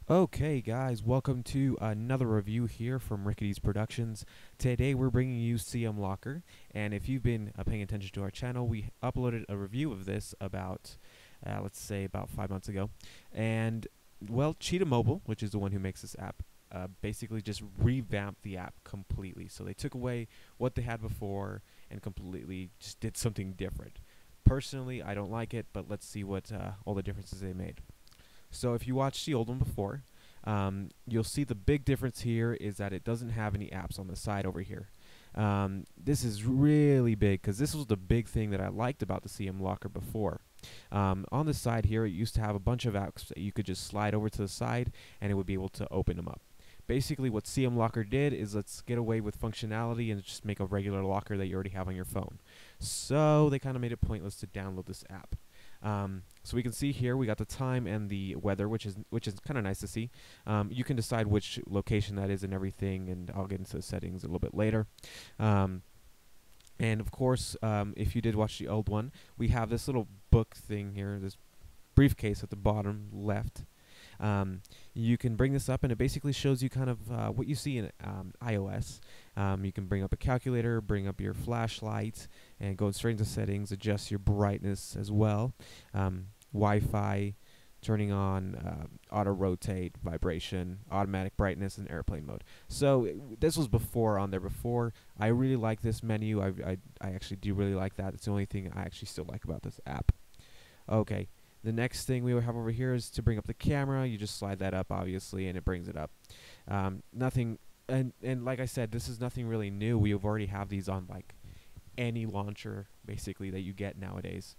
Okay, guys, welcome to another review here from Rickydees Productions. Today we're bringing you CM Locker, and if you've been paying attention to our channel, we uploaded a review of this about, let's say, about 5 months ago. And, well, Cheetah Mobile, which is the one who makes this app, basically just revamped the app completely. So they took away what they had before and completely just did something different. Personally, I don't like it, but let's see what all the differences they made. So if you watched the old one before, you'll see the big difference here is that it doesn't have any apps on the side over here. This is really big because this was the big thing that I liked about the CM Locker before. On the side here, it used to have a bunch of apps that you could just slide over to the side and it would be able to open them up. Basically, what CM Locker did is let's get away with functionality and just make a regular locker that you already have on your phone. So they kind of made it pointless to download this app. So we can see here we got the time and the weather, which is kind of nice to see. You can decide which location that is and everything, and I'll get into the settings a little bit later. And of course, if you did watch the old one, we have this little book thing here, this briefcase at the bottom left. You can bring this up and it basically shows you kind of what you see in iOS. You can bring up a calculator, bring up your flashlight, and go straight into settings, adjust your brightness as well. Wi-Fi, turning on auto rotate, vibration, automatic brightness, and airplane mode. So this was on there before. I really like this menu. I actually do really like that. It's the only thing I actually still like about this app. Okay. The next thing we have over here is to bring up the camera. You just slide that up, obviously, and it brings it up. Nothing, and like I said, this is nothing really new. We already have these on like any launcher, basically, that you get nowadays,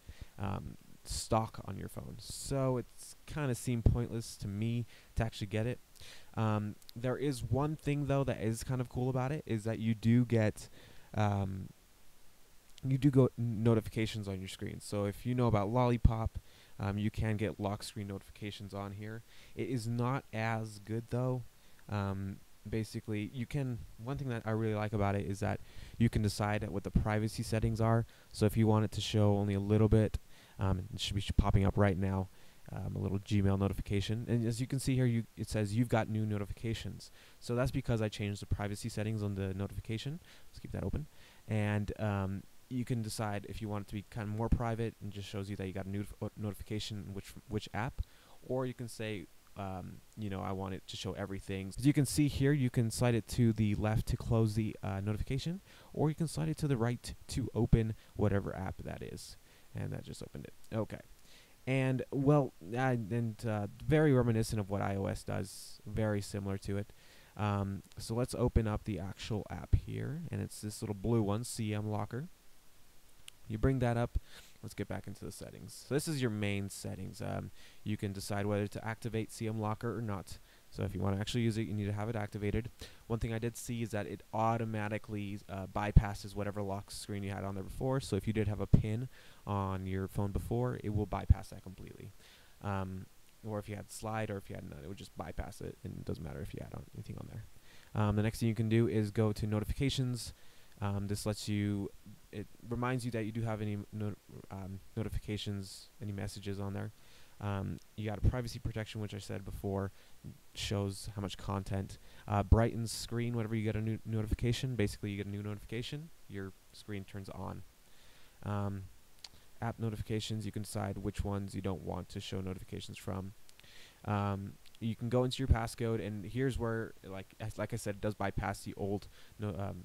stock on your phone. So it's kind of seemed pointless to me to actually get it. There is one thing though that is kind of cool about it, is that you do get notifications on your screen. So if you know about Lollipop, you can get lock screen notifications on here. It is not as good though. Basically, one thing that I really like about it is that you can decide what the privacy settings are. So if you want it to show only a little bit, it should be popping up right now, a little Gmail notification. And as you can see here, it says you've got new notifications. So that's because I changed the privacy settings on the notification. Let's keep that open. And you can decide if you want it to be kind of more private and just shows you that you got a notification in which app, or you can say, I want it to show everything. As you can see here, you can slide it to the left to close the notification, or you can slide it to the right to open whatever app that is. And that just opened it. Okay. And, well, very reminiscent of what iOS does, very similar to it. So let's open up the actual app here, and it's this little blue one, CM Locker. You bring that up. Let's get back into the settings. So this is your main settings. You can decide whether to activate CM Locker or not. So if you want to actually use it, you need to have it activated. One thing I did see is that it automatically bypasses whatever lock screen you had on there before. So if you did have a PIN on your phone before, it will bypass that completely. Or if you had slide, or if you had none, it would just bypass it, and it doesn't matter if you had anything on there. The next thing you can do is go to notifications. This lets you, it reminds you that you do have any notifications, any messages on there. You got a privacy protection, which I said before, shows how much content. Brightens screen whenever you get a new notification. Basically, you get a new notification, your screen turns on. App notifications, you can decide which ones you don't want to show notifications from. You can go into your passcode, and here's where, like I said, it does bypass the old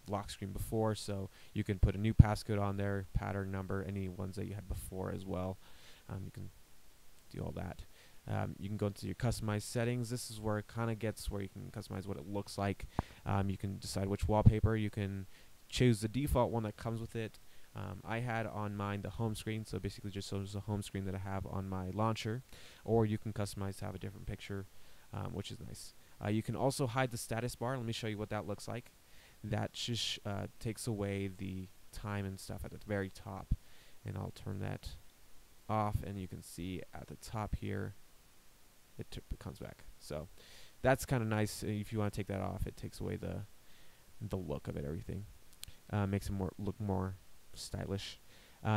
lock screen before, so you can put a new passcode on there, pattern number, any ones that you had before as well. You can do all that. You can go into your customized settings. This is where it kind of gets where you can customize what it looks like. You can decide which wallpaper. You can choose the default one that comes with it. I had on mine the home screen, so basically just shows the home screen that I have on my launcher, or you can customize to have a different picture, which is nice. You can also hide the status bar. Let me show you what that looks like. That just takes away the time and stuff at the very top, and I'll turn that off, and you can see at the top here it comes back. So that's kind of nice. If you want to take that off, it takes away the look of it, everything. Makes it look more stylish.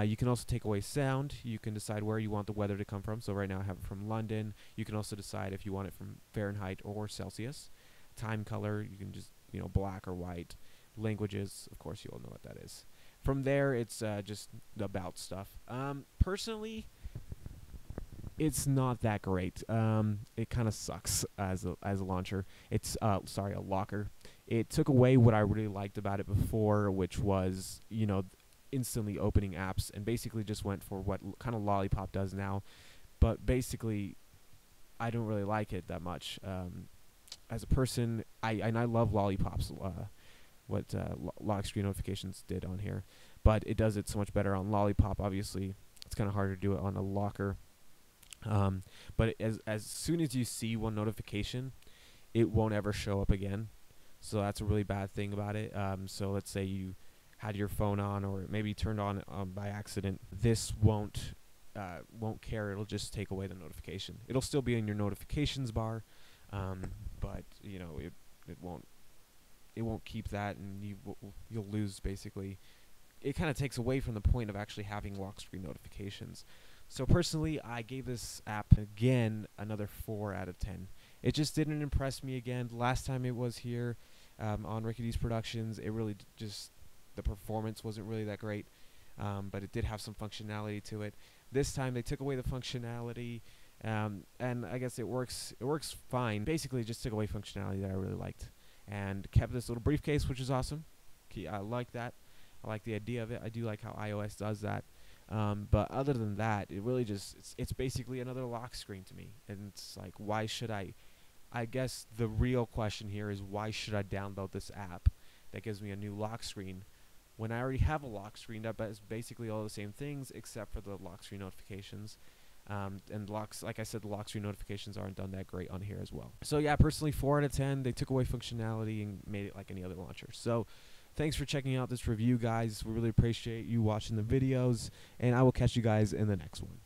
You can also take away sound. You can decide where you want the weather to come from. So right now I have it from London. You can also decide if you want it from Fahrenheit or Celsius. Time color, you can just, black or white. Languages, of course, you all know what that is. From there, it's just about stuff. Personally, it's not that great. It kind of sucks as a launcher. It's a locker. It took away what I really liked about it before, which was instantly opening apps, and basically just went for what kind of Lollipop does now. But basically, I don't really like it that much. As a person, I love Lollipop's what lock screen notifications did on here, but it does it so much better on Lollipop. Obviously, it's kind of harder to do it on a locker. But as soon as you see one notification, it won't ever show up again. So that's a really bad thing about it. So let's say you had your phone on, or maybe turned on by accident. This won't care. It'll just take away the notification. It'll still be in your notifications bar, but it won't keep that, and you'll lose basically. It kind of takes away from the point of actually having lock screen notifications. So personally, I gave this app again another 4 out of 10. It just didn't impress me again. Last time it was here on Rickydees Productions, it really the performance wasn't really that great, but it did have some functionality to it. This time they took away the functionality, and I guess it works fine. Basically, it just took away functionality that I really liked, and kept this little briefcase, which is awesome. I like that. I like the idea of it. I do like how iOS does that. But other than that, it really it's basically another lock screen to me. And it's like, why should I guess the real question here is, why should I download this app that gives me a new lock screen when I already have a lock screen that does basically all the same things except for the lock screen notifications? And like I said, the lock screen notifications aren't done that great on here as well. So yeah, personally, 4 out of 10. They took away functionality and made it like any other launcher. So thanks for checking out this review, guys. We really appreciate you watching the videos, and I will catch you guys in the next one.